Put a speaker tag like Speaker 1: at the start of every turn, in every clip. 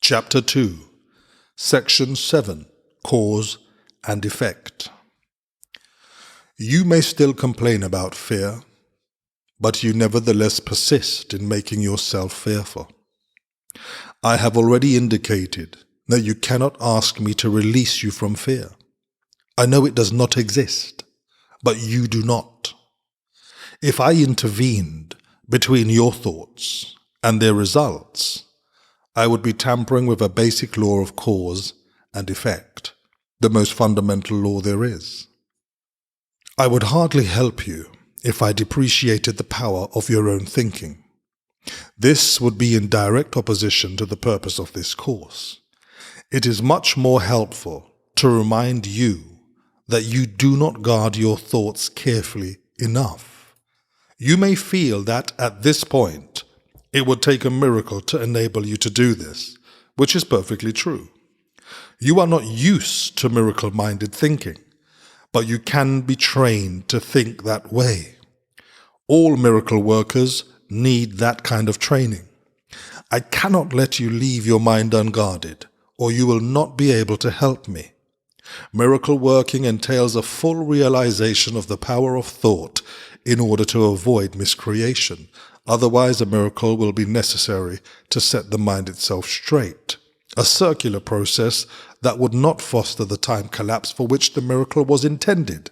Speaker 1: Chapter 2, Section 7, Cause and Effect. You may still complain about fear, but you nevertheless persist in making yourself fearful. I have already indicated that you cannot ask me to release you from fear. I know it does not exist, but you do not. If I intervened between your thoughts and their results, I would be tampering with a basic law of cause and effect, the most fundamental law there is. I would hardly help you if I depreciated the power of your own thinking. This would be in direct opposition to the purpose of this course. It is much more helpful to remind you that you do not guard your thoughts carefully enough. You may feel that at this point it would take a miracle to enable you to do this, which is perfectly true. You are not used to miracle-minded thinking, but you can be trained to think that way. All miracle workers need that kind of training. I cannot let you leave your mind unguarded, or you will not be able to help me. Miracle working entails a full realization of the power of thought in order to avoid miscreation. Otherwise, a miracle will be necessary to set the mind itself straight, a circular process that would not foster the time collapse for which the miracle was intended.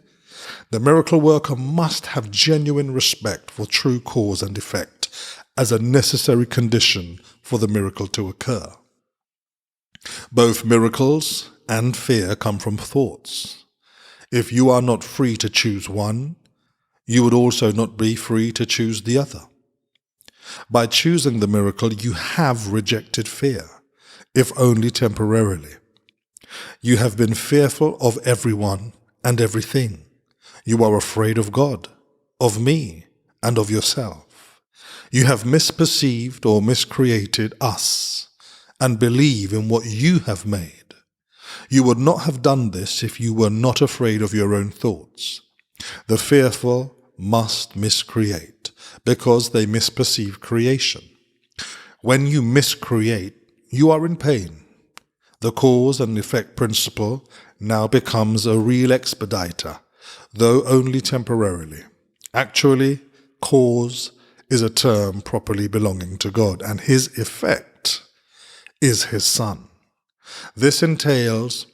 Speaker 1: The miracle worker must have genuine respect for true cause and effect as a necessary condition for the miracle to occur. Both miracles and fear come from thoughts. If you are not free to choose one, you would also not be free to choose the other. By choosing the miracle, you have rejected fear, if only temporarily. You have been fearful of everyone and everything. You are afraid of God, of me, and of yourself. You have misperceived or miscreated us, and believe in what you have made. You would not have done this if you were not afraid of your own thoughts. The fearful must miscreate, because they misperceive creation. When you miscreate, you are in pain. The cause and effect principle now becomes a real expediter, though only temporarily. Actually, cause is a term properly belonging to God, and his effect is his Son. This entails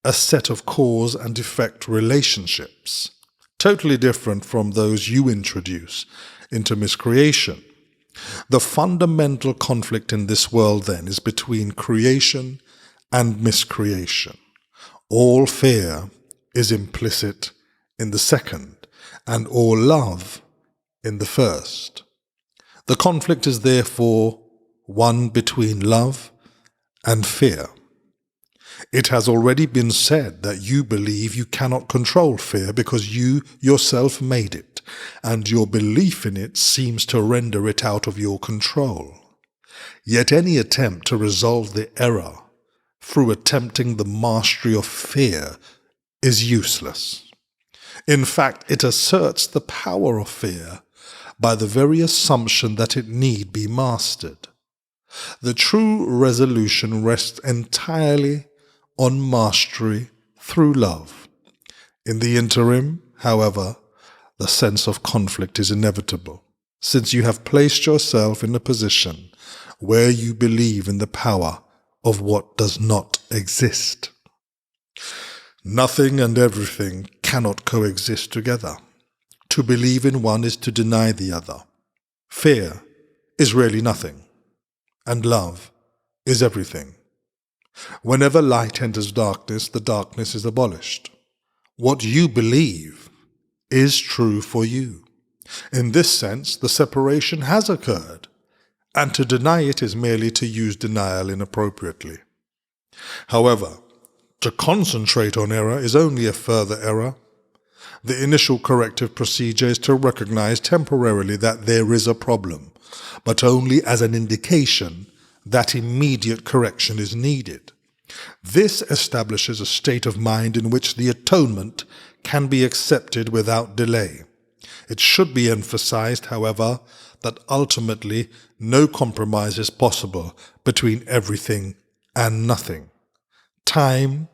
Speaker 1: a set of cause and effect relationships, totally different from those you introduce into miscreation. The fundamental conflict in this world, then, is between creation and miscreation. All fear is implicit in the second, and all love in the first. The conflict is therefore one between love and fear. It has already been said that you believe you cannot control fear because you yourself made it, and your belief in it seems to render it out of your control. Yet any attempt to resolve the error through attempting the mastery of fear is useless. In fact, it asserts the power of fear by the very assumption that it need be mastered. The true resolution rests entirely on mastery through love. In the interim, however, the sense of conflict is inevitable, since you have placed yourself in a position where you believe in the power of what does not exist. Nothing and everything cannot coexist together. To believe in one is to deny the other. Fear is really nothing, and love is everything. Whenever light enters darkness, the darkness is abolished. What you believe is true for you. In this sense, the separation has occurred, and to deny it is merely to use denial inappropriately. However, to concentrate on error is only a further error. The initial corrective procedure is to recognize temporarily that there is a problem, but only as an indication that immediate correction is needed. This establishes a state of mind in which the atonement can be accepted without delay. It should be emphasized, however, that ultimately no compromise is possible between everything and nothing. Time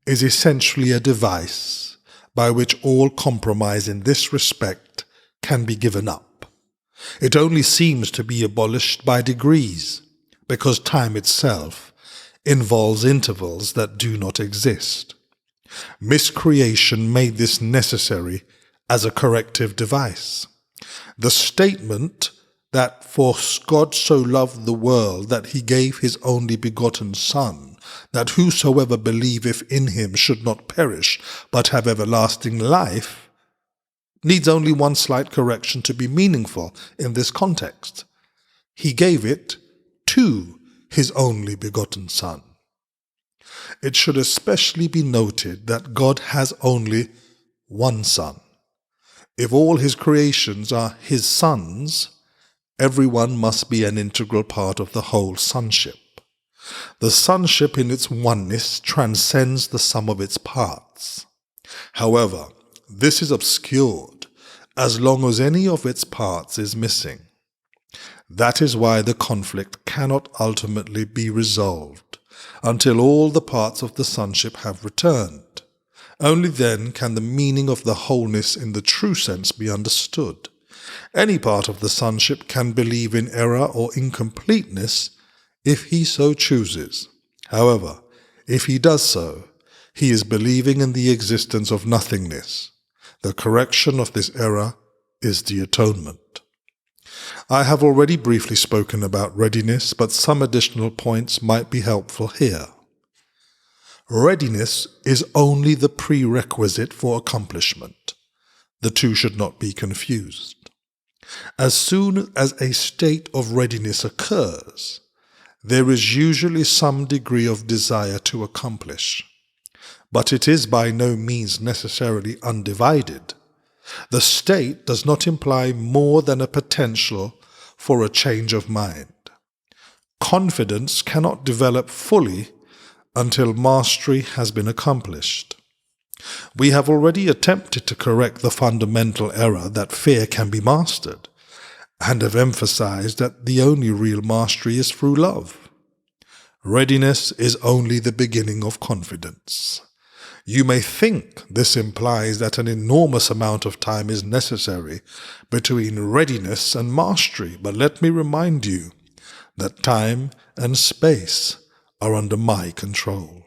Speaker 1: is essentially a device by which all compromise in this respect can be given up. It only seems to be abolished by degrees, because time itself involves intervals that do not exist. Miscreation made this necessary as a corrective device. The statement that for God so loved the world that he gave his only begotten Son, that whosoever believeth in him should not perish, but have everlasting life, needs only one slight correction to be meaningful in this context. He gave it to his only begotten Son. It should especially be noted that God has only one Son. If all his creations are his sons, everyone must be an integral part of the whole sonship. The sonship in its oneness transcends the sum of its parts. However, this is obscured as long as any of its parts is missing. That is why the conflict cannot ultimately be resolved until all the parts of the sonship have returned. Only then can the meaning of the wholeness in the true sense be understood. Any part of the sonship can believe in error or incompleteness if he so chooses. However, if he does so, he is believing in the existence of nothingness. The correction of this error is the atonement. I have already briefly spoken about readiness, but some additional points might be helpful here. Readiness is only the prerequisite for accomplishment. The two should not be confused. As soon as a state of readiness occurs, there is usually some degree of desire to accomplish, but it is by no means necessarily undivided. The state does not imply more than a potential for a change of mind. Confidence cannot develop fully until mastery has been accomplished. We have already attempted to correct the fundamental error that fear can be mastered, and have emphasized that the only real mastery is through love. Readiness is only the beginning of confidence. You may think this implies that an enormous amount of time is necessary between readiness and mastery, but let me remind you that time and space are under my control.